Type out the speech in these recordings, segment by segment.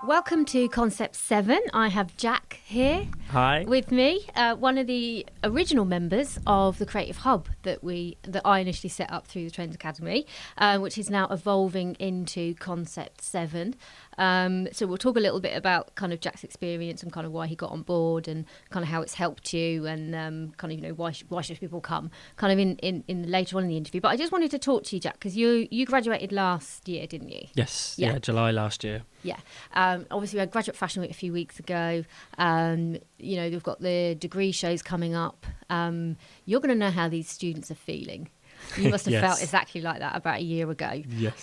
Welcome to Concept 7. I have Jack here Hi. with me, one of the original members of the Creative Hub that I initially set up through the Trends Academy, which is now evolving into Concept 7. So we'll talk a little bit about kind of Jack's experience and kind of why he got on board and kind of how it's helped you and kind of, you know, why should people come kind of in later on in the interview. But I just wanted to talk to you, Jack, because you graduated last year, didn't you? Yes. Yeah. Yeah. July last year. Yeah. Obviously, we had Graduate Fashion Week a few weeks ago. You know, they've got the degree shows coming up. You're going to know how these students are feeling. You must have Yes. felt exactly like that about a year ago. Yes.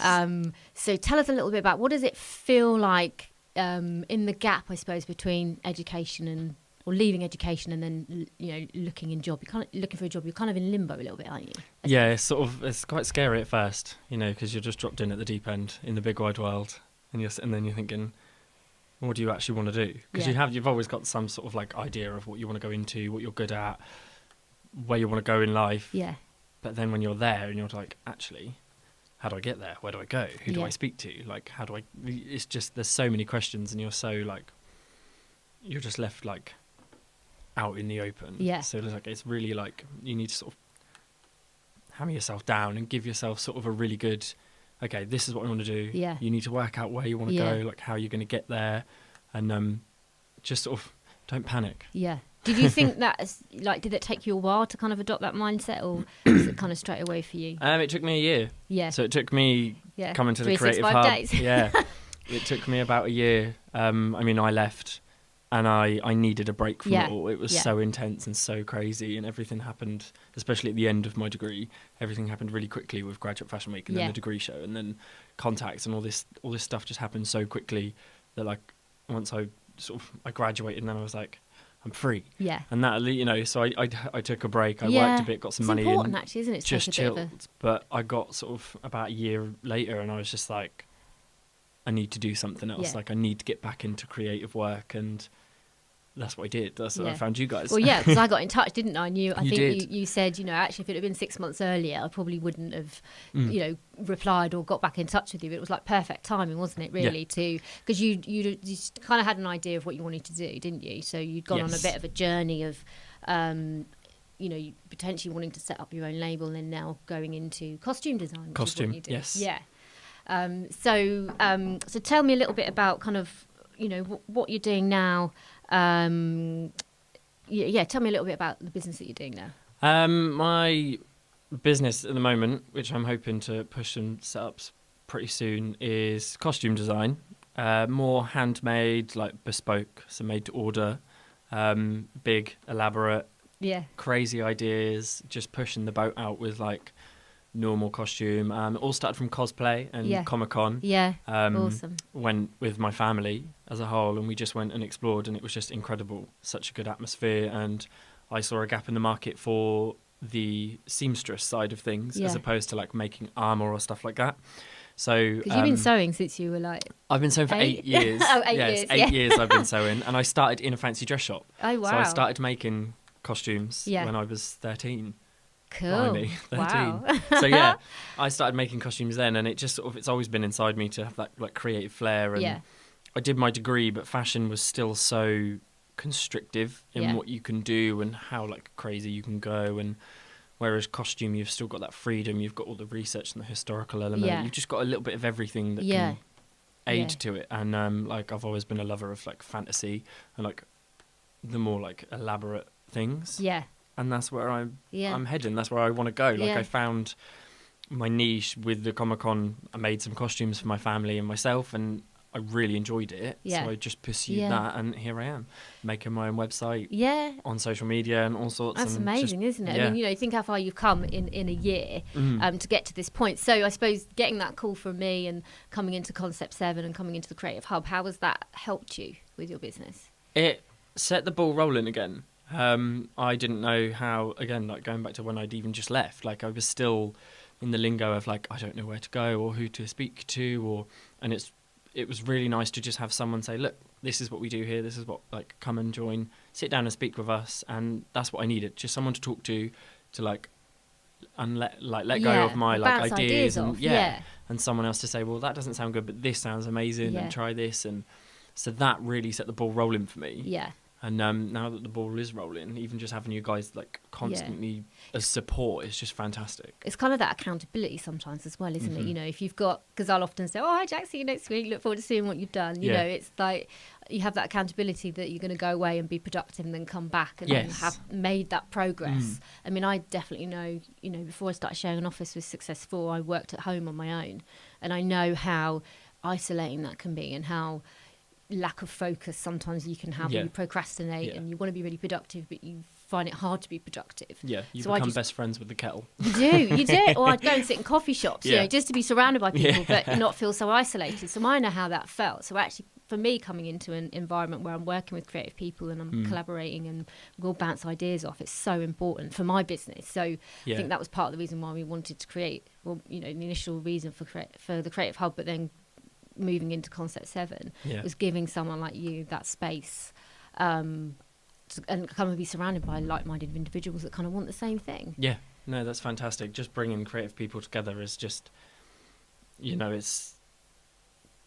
So tell us a little bit about what does it feel like in the gap, I suppose, between education or leaving education and then, you know, looking for a job. You're kind of in limbo a little bit, aren't you? Yeah, it's quite scary at first, you know, because you're just dropped in at the deep end in the big wide world, and then you're thinking, what do you actually want to do? Because you've always got some sort of like idea of what you want to go into, what you're good at, where you want to go in life. Yeah. But then when you're there and you're like, actually, how do I get there? Where do I go? Who do I speak to? Like, how do I? It's just there's so many questions, and you're just left like out in the open. Yeah. So it's really like you need to sort of hammer yourself down and give yourself sort of a really good, okay, this is what I want to do. Yeah. You need to work out where you want to go, like how you're going to get there, and just sort of don't panic. Yeah. Did you think did it take you a while to kind of adopt that mindset, or was it kind of straight away for you? It took me a year. Yeah. So it took me coming to the Creative 365 Hub. days. Yeah. It took me about a year. I mean, I left and I needed a break from it all. It was so intense and so crazy, and everything happened, especially at the end of my degree, everything happened really quickly with Graduate Fashion Week and then the degree show and then contacts and all this stuff just happened so quickly that like once I graduated and then I was like, I'm free. Yeah. And that, you know, so I took a break. I worked a bit, got some money in. It's important, actually, isn't it? Just chilled. But I got sort of about a year later and I was just like, I need to do something else. Like I need to get back into creative work, and that's what I did. That's what I found you guys. Well, yeah, because I got in touch, didn't I? And I think you said, you know, actually, if it had been 6 months earlier, I probably wouldn't have, you know, replied or got back in touch with you. But it was like perfect timing, wasn't it? Really, because you kind of had an idea of what you wanted to do, didn't you? So you'd gone on a bit of a journey of, you know, potentially wanting to set up your own label, and then now going into costume design. Which is what you do. Yes. Yeah. So tell me a little bit about kind of, you know, what you're doing now. Tell me a little bit about the business that you're doing now. My business at the moment, which I'm hoping to push and set up pretty soon, is costume design. More handmade, like bespoke, so made to order, big, elaborate, crazy ideas, just pushing the boat out with like normal costume. It all started from cosplay and Comic-Con. Awesome. Went with my family as a whole, and we just went and explored, and it was just incredible. Such a good atmosphere, and I saw a gap in the market for the seamstress side of things as opposed to like making armour or stuff like that. So because you've been sewing since you were like, I've been sewing for 8 years. Oh, 8 years. 8 years I've been sewing, and I started in a fancy dress shop. Oh wow. So I started making costumes when I was 13. Cool. Me, 13. Wow. So I started making costumes then, and it just sort of, it's always been inside me to have that like creative flair. And I did my degree, but fashion was still so constrictive in what you can do and how like crazy you can go. And whereas costume, you've still got that freedom, you've got all the research and the historical element. You've just got a little bit of everything that can aid to it. And like I've always been a lover of like fantasy and like the more like elaborate things. Yeah. And that's where I'm heading. That's where I want to go. Like I found my niche with the Comic-Con. I made some costumes for my family and myself, and I really enjoyed it. So I just pursued that, and here I am, making my own website. Yeah. On social media and all sorts. That's amazing, isn't it? Yeah. I mean, you know, think how far you've come in a year to get to this point. So I suppose getting that call from me and coming into Concept 7 and coming into the Creative Hub, how has that helped you with your business? It set the ball rolling again. I didn't know how, again, like going back to when I'd even just left, like I was still in the lingo of like, I don't know where to go or who to speak to, and it was really nice to just have someone say, look, this is what we do here, this is what, like, come and join, sit down and speak with us. And that's what I needed, just someone to talk to like, and let go of my like ideas and and someone else to say, well, that doesn't sound good, but this sounds amazing, and try this. And So that really set the ball rolling for me. Yeah. And now that the ball is rolling, even just having you guys like constantly as support is just fantastic. It's kind of that accountability sometimes as well, isn't it? You know, if you've got, because I'll often say, oh, hi, Jack, see you next week. Look forward to seeing what you've done. You know, it's like you have that accountability that you're going to go away and be productive and then come back and then have made that progress. I mean, I definitely know, you know, before I started sharing an office with Success4, I worked at home on my own. And I know how isolating that can be and how lack of focus sometimes you can have when you procrastinate and you want to be really productive, but you find it hard to be productive. Yeah, you become best friends with the kettle. You do. Or I'd go and sit in coffee shops, you know, just to be surrounded by people, but not feel so isolated. So I know how that felt. So actually, for me, coming into an environment where I'm working with creative people and I'm collaborating and we'll bounce ideas off, it's so important for my business. So I think that was part of the reason why we wanted to create, well, you know, the initial reason for the Creative Hub, but then moving into Concept 7 was giving someone like you that space and kind of be surrounded by like-minded individuals that kind of want the same thing. Yeah, no, that's fantastic. Just bringing creative people together is just, you know, it's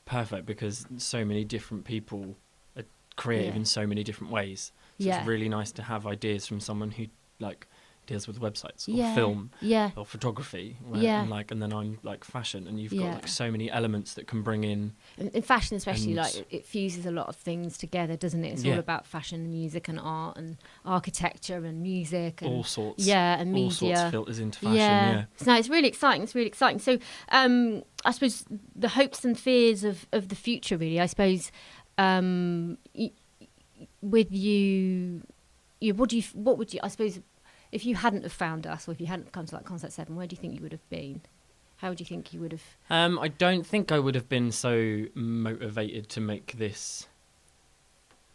perfect because so many different people are creative in so many different ways. So it's really nice to have ideas from someone who like deals with websites or film or photography and then I'm like fashion, and you've got like so many elements that can bring in fashion, especially like it fuses a lot of things together, doesn't it? It's all about fashion and music and art and architecture and music and all sorts and media, all sorts filters into fashion. So it's really exciting. So I suppose the hopes and fears of the future, really, I suppose, with you what would you, I suppose, if you hadn't have found us, or if you hadn't come to like Concept 7, where do you think you would have been? How would you think you would have? I don't think I would have been so motivated to make this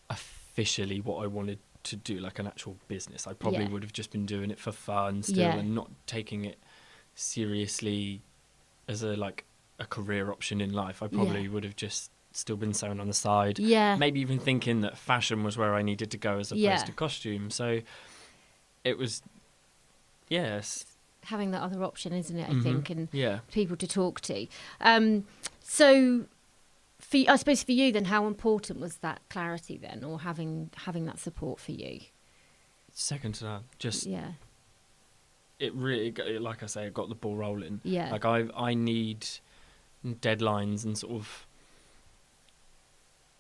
officially what I wanted to do, like an actual business. I probably would have just been doing it for fun still and not taking it seriously as a career option in life. I probably would have just still been sewing on the side. Maybe even thinking that fashion was where I needed to go as opposed to costume. So it was, having that other option, isn't it? I think, and people to talk to. So, I suppose for you, then, how important was that clarity then, or having that support for you? Second to none. Just it really, like I say, it got the ball rolling. Like I need deadlines and sort of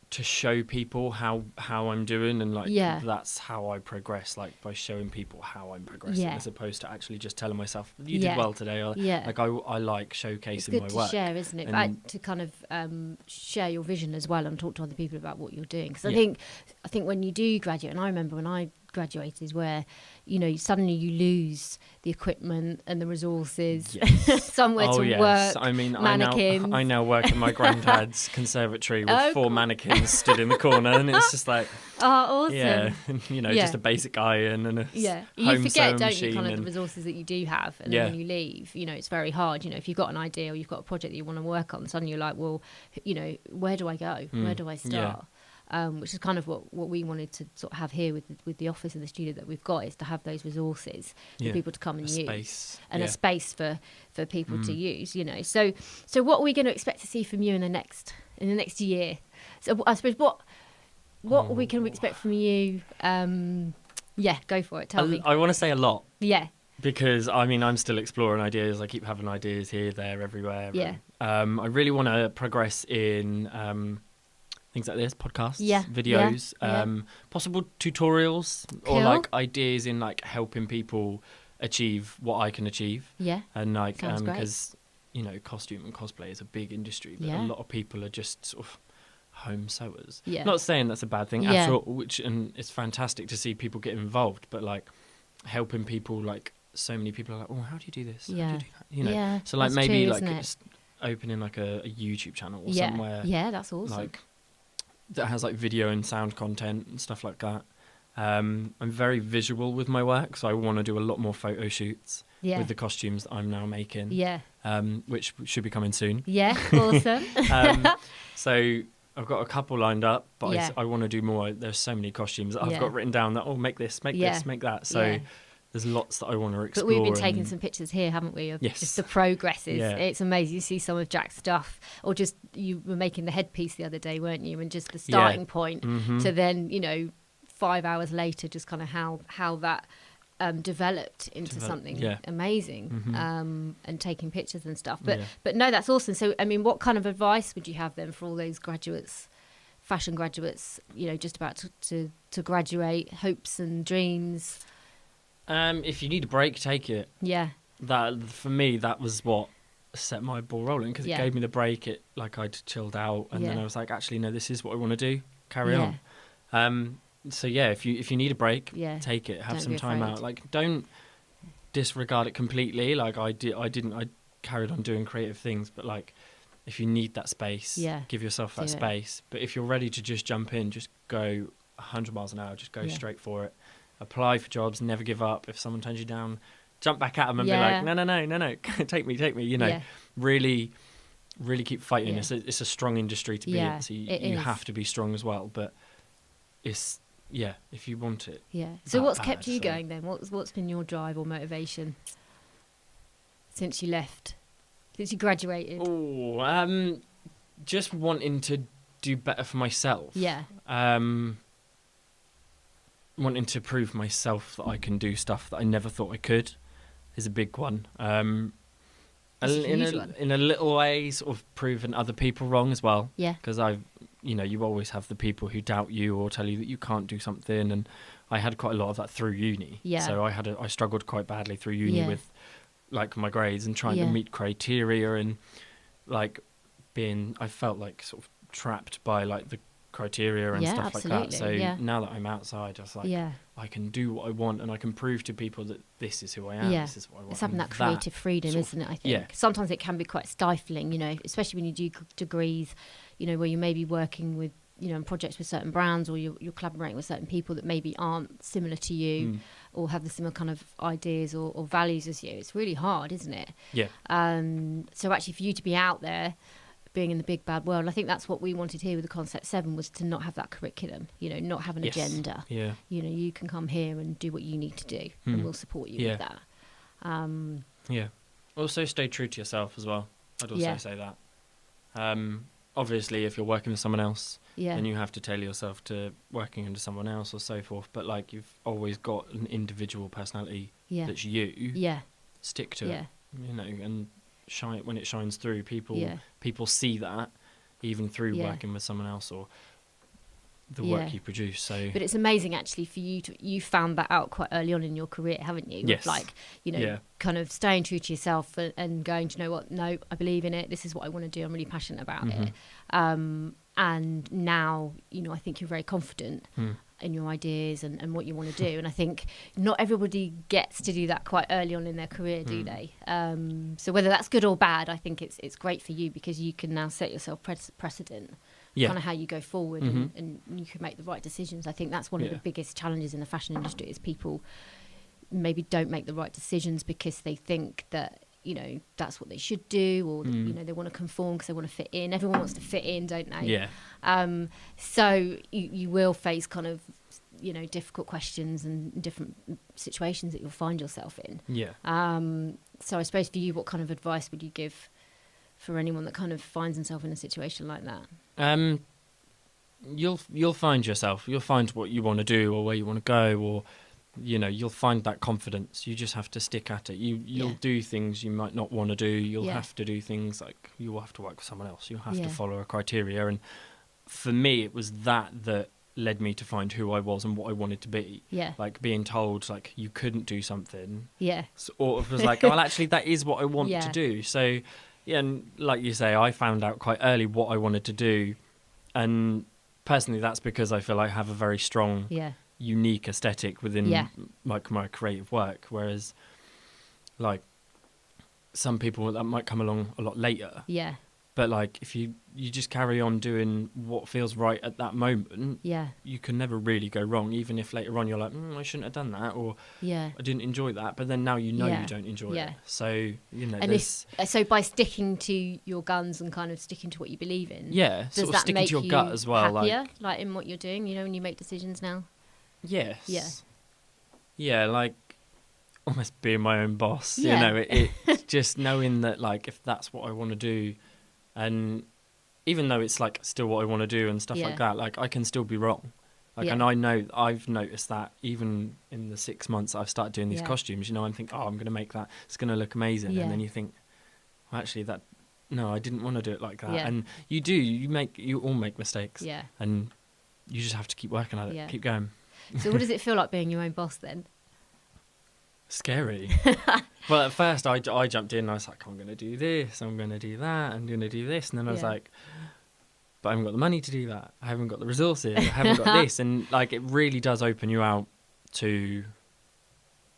to show people how I'm doing, and that's how I progress, like by showing people how I'm progressing as opposed to actually just telling myself you did well today, or like I like showcasing it's good my to work. Share, isn't it? But to kind of share your vision as well and talk to other people about what you're doing, because I think when you do graduate, and I remember when I graduated, where you know suddenly you lose the equipment and the resources somewhere to work. I mean, mannequins. I now work in my granddad's conservatory with 4 mannequins stood in the corner, and it's just like awesome. Just a basic iron and a you forget, don't machine, you, kind of the resources that you do have, and then when you leave, you know, it's very hard. You know, if you've got an idea or you've got a project that you want to work on, suddenly you're like, well, you know, where do I go? Where do I start? Which is kind of what we wanted to sort of have here with the office and the studio that we've got, is to have those resources for people to come and use, and a space for people to use. You know, so what are we going to expect to see from you in the next year? So I suppose what we can expect from you. Go for it. Tell me. I want to say a lot. Yeah. Because I mean, I'm still exploring ideas. I keep having ideas here, there, everywhere. Yeah. And, I really want to progress in things like this, podcasts, videos, possible tutorials, or like ideas in like helping people achieve what I can achieve. Yeah. And like because you know, costume and cosplay is a big industry, but a lot of people are just sort of home sewers. Yeah. Not saying that's a bad thing at all, and it's fantastic to see people get involved, but like helping people, like so many people are like, oh, how do you do this? Yeah. How do you do that? You know, so like maybe true, like just opening like a YouTube channel or somewhere. Yeah, that's awesome. Like that has like video and sound content and stuff like that. I'm very visual with my work, so I want to do a lot more photo shoots with the costumes that I'm now making. Yeah. Which should be coming soon. Yeah, awesome. So I've got a couple lined up, but I want to do more. There's so many costumes that I've got written down that, make this, make this, make that. So there's lots that I want to explore. But we've been taking some pictures here, haven't we, of just the progresses. Yeah. It's amazing. You see some of Jack's stuff, or just you were making the headpiece the other day, weren't you? And just the starting point to then, 5 hours later, just kind of how that developed into something amazing, and taking pictures and stuff. But no, that's awesome. So, I mean, what kind of advice would you have then for all those graduates, fashion graduates, just about to graduate, hopes and dreams? If you need a break, take it. Yeah. That, for me, that was what set my ball rolling, because it gave me the break. I'd chilled out, and then I was like, actually, no, this is what I want to do. Carry on. So yeah, if you need a break, take it. Have some time out. Like, don't disregard it completely. Like I carried on doing creative things, but like, if you need that space, give yourself that space. But if you're ready to just jump in, just go 100 miles an hour. Just go straight for it. Apply for jobs, never give up. If someone turns you down, jump back at them and be like, no, take me. Really, really keep fighting. It's a strong industry to be in, so you have to be strong as well. But it's, if you want it. Yeah. So what's kept you going then? What's been your drive or motivation since you left, since you graduated? Oh, just wanting to do better for myself. Yeah. Wanting to prove myself that I can do stuff that I never thought I could is a big one. In a little way, sort of proving other people wrong as well. Yeah. Because you always have the people who doubt you or tell you that you can't do something, and I had quite a lot of that through uni. Yeah. So I struggled quite badly through uni with like my grades and trying to meet criteria, and like I felt like sort of trapped by like the criteria and stuff like that. So now that I'm outside, I was like, I can do what I want, and I can prove to people that this is who I am. This is what I want. It's having that creative freedom, isn't it? I think sometimes it can be quite stifling, especially when you do degrees, where you may be working with, on projects with certain brands, or you're collaborating with certain people that maybe aren't similar to you or have the similar kind of ideas or values as you. It's really hard, isn't it? Yeah. So actually, for you to be out there, being in the big bad world, I think that's what we wanted here with the Concept 7, was to not have that curriculum, not have an agenda. Yeah. You can come here and do what you need to do, and we'll support you with that. Also, stay true to yourself as well. I'd also say that. Obviously, if you're working with someone else, then you have to tailor yourself to working under someone else or so forth. But like, you've always got an individual personality that's you. Yeah. Stick to it. And shine when it shines through. People see that even through working with someone else or the work you produce. So, but it's amazing actually for you found that out quite early on in your career, haven't you? Yes. Like, kind of staying true to yourself and going, do you know what? No, I believe in it. This is what I want to do. I'm really passionate about it. And now, I think you're very confident in your ideas and what you want to do. And I think not everybody gets to do that quite early on in their career, do they? So whether that's good or bad, I think it's great for you, because you can now set yourself precedent, kind of how you go forward, and you can make the right decisions. I think that's one of the biggest challenges in the fashion industry, is people maybe don't make the right decisions because they think that that's what they should do, or they want to conform because they want to fit in. Everyone wants to fit in, don't they? Yeah. So you will face kind of difficult questions and different situations that you'll find yourself in. Yeah. So I suppose for you, what kind of advice would you give for anyone that kind of finds himself in a situation like that? You'll find yourself. You'll find what you want to do or where you want to go, or you'll find that confidence. You just have to stick at it. You'll do things you might not want to do. You'll have to do things like you will have to work with someone else. You'll have to follow a criteria. And for me, it was that led me to find who I was and what I wanted to be. Yeah. Like being told like you couldn't do something. Yeah. Or it was like, well, actually, that is what I want to do. So, and like you say, I found out quite early what I wanted to do. And personally, that's because I feel I have a very strong unique aesthetic within like my creative work, whereas like some people that might come along a lot later. Yeah. But like if you just carry on doing what feels right at that moment, you can never really go wrong, even if later on you're like, I shouldn't have done that, or I didn't enjoy that, but then now you don't enjoy it. So and so by sticking to your guns and kind of sticking to what you believe in, does sort of that sticking make to your you gut as well, happier, like in what you're doing, when you make decisions now? Yes. Yeah, like almost being my own boss. Yeah. You know, it's just knowing that, like, if that's what I want to do, and even though it's like still what I want to do and stuff like that, like I can still be wrong. Like, and I know I've noticed that even in the 6 months I've started doing these costumes, you know, I'm thinking, oh, I'm going to make that. It's going to look amazing. Yeah. And then you think, well, actually, no, I didn't want to do it like that. Yeah. And you all make mistakes. Yeah. And you just have to keep working at it, keep going. So what does it feel like being your own boss then? Scary. Well, at first I jumped in and I was like, I'm going to do this, I'm going to do that, I'm going to do this. And then I was like, but I haven't got the money to do that. I haven't got the resources. I haven't got this. And like, it really does open you out to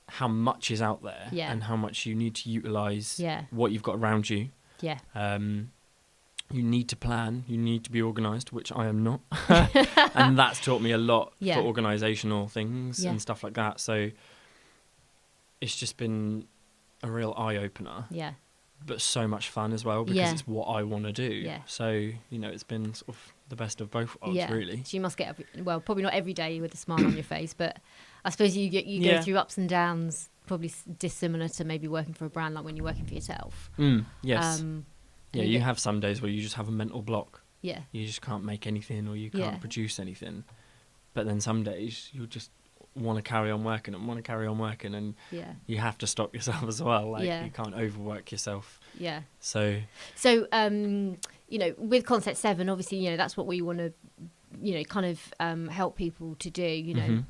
how much is out there and how much you need to utilise what you've got around you. Yeah. You need to plan. You need to be organised, which I am not. And that's taught me a lot for organisational things and stuff like that. So it's just been a real eye-opener. Yeah. But so much fun as well, because it's what I want to do. Yeah. So, you know, it's been sort of the best of both worlds, really. So you must get, probably not every day with a smile on your face, but I suppose you go through ups and downs, probably dissimilar to maybe working for a brand, like when you're working for yourself. Yes. You have some days where you just have a mental block. Yeah. You just can't make anything, or you can't produce anything. But then some days you'll just want to carry on working and you have to stop yourself as well. Like, you can't overwork yourself. Yeah. So you know, with Concept 7, obviously, you know, that's what we want to, you know, kind of help people to do, you know,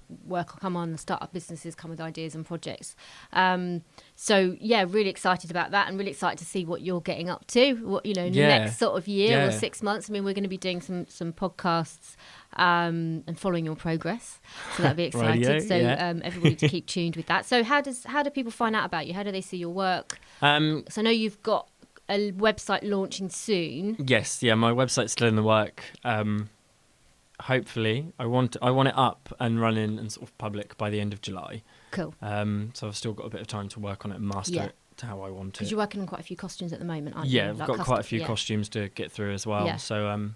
come on and start up businesses, come with ideas and projects. So really excited about that, and really excited to see what you're getting up to, what, you know, in the next sort of year or 6 months. I mean, we're going to be doing some podcasts and following your progress, so that'll be exciting. So everybody to keep tuned with that. So how do people find out about you? How do they see your work? So I know you've got a website launching soon. Yes, my website's still in the work. Hopefully, I want it up and running and sort of public by the end of July. Cool. So I've still got a bit of time to work on it and master it to how I want it. Because you're working on quite a few costumes at the moment, aren't you? Yeah, I've got quite a few costumes to get through as well. Yeah. So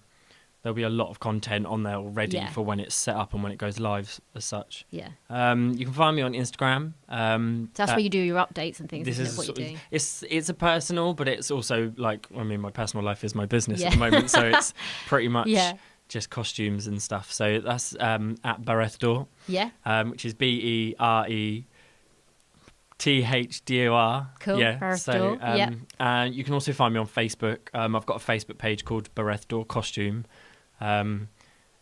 there'll be a lot of content on there already for when it's set up and when it goes live as such. Yeah. You can find me on Instagram. So that's where you do your updates and things. This is what you're doing. It's a personal, but it's also like, I mean, my personal life is my business at the moment, so it's pretty much just costumes and stuff. So that's at Berethdor. Yeah. Which is BERETHDOR. Cool. Yeah. Berethdor. And you can also find me on Facebook. I've got a Facebook page called Berethdor Costume. And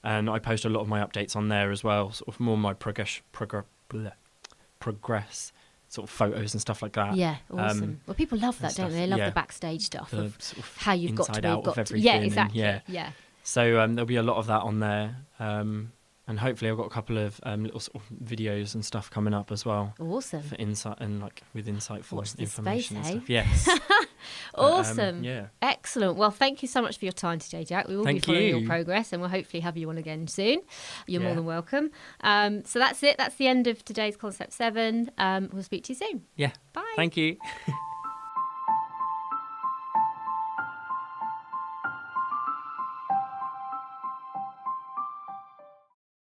I post a lot of my updates on there as well, sort of more my progress sort of photos and stuff like that. Yeah, awesome. Well, people love that, don't they? They love the backstage stuff of sort of how you've got to where you've got to. Yeah, exactly. Yeah. So there'll be a lot of that on there. And hopefully I've got a couple of little sort of videos and stuff coming up as well. Awesome. For insight and like with insightful information and stuff. Yes. Awesome. Excellent. Well, thank you so much for your time today, Jack. We will be following your progress, and we'll hopefully have you on again soon. You're more than welcome. So that's it. That's the end of today's Concept 7. We'll speak to you soon. Yeah. Bye. Thank you.